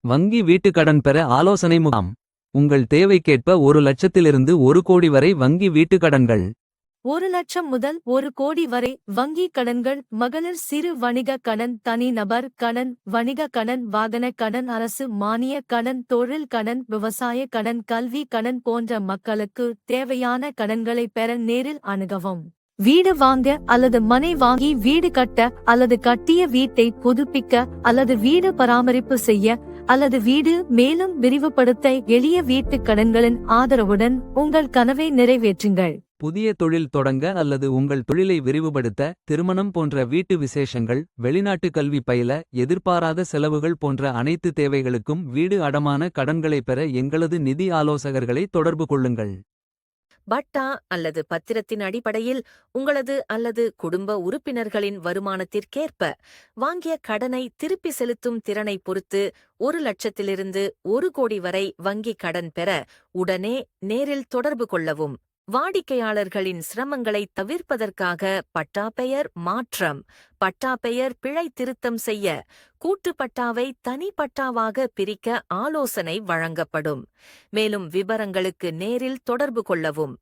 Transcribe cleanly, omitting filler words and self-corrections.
வங்கி வீட்டுக் கடன் பெற ஆலோசனை முகாம். உங்கள் தேவைக்கேற்ப 1 லட்சத்திலிருந்து 1 கோடி வரை வங்கி வீட்டுக் கடன்கள். 1 லட்சம் முதல் 1 கோடி வரை வங்கி கடன்கள். மகளிர் சிறு வணிக கடன், தனிநபர் கடன், வணிக கடன், வாகன கடன், அரசு மானிய கடன், தொழில் கடன், விவசாய கடன், கல்வி கடன் போன்ற மக்களுக்கு தேவையான கடன்களை பெற நேரில் அணுகவும். வீடு வாங்க அல்லது மனை வாங்கி வீடு கட்ட அல்லது கட்டிய வீட்டை புதுப்பிக்க அல்லது வீடு பராமரிப்பு செய்ய அல்லது வீடு மேலும் விரிவுபடுத்த எளிய வீட்டுக் கடன்களின் ஆதரவுடன் உங்கள் கனவை நிறைவேற்றுங்கள். புதிய தொழில் தொடங்க அல்லது உங்கள் தொழிலை விரிவுபடுத்த, திருமணம் போன்ற வீட்டு விசேஷங்கள், வெளிநாட்டு கல்வி பயில, எதிர்பாராத செலவுகள் போன்ற அனைத்து தேவைகளுக்கும் வீடு அடமான கடன்களை பெற எங்களது நிதி ஆலோசகர்களை தொடர்பு கொள்ளுங்கள். பட்டா அல்லது பத்திரத்தின் அடிப்படையில் உங்களது அல்லது குடும்ப உறுப்பினர்களின் வருமானத்திற்கேற்ப வாங்கிய கடனை திருப்பி செலுத்தும் திறனை பொறுத்து 1 லட்சத்திலிருந்து 1 கோடி வரை வங்கி கடன் பெற உடனே நேரில் தொடர்பு கொள்ளவும். வாடிக்கையாளர்களின் சிரமங்களை தவிர்ப்பதற்காக பட்டா பெயர் மாற்றம், பட்டா பெயர் பிழை திருத்தம் செய்ய, கூட்டு பட்டாவை தனி பட்டாவாக பிரிக்க ஆலோசனை வழங்கப்படும். மேலும் விவரங்களுக்கு நேரில் தொடர்பு கொள்ளவும்.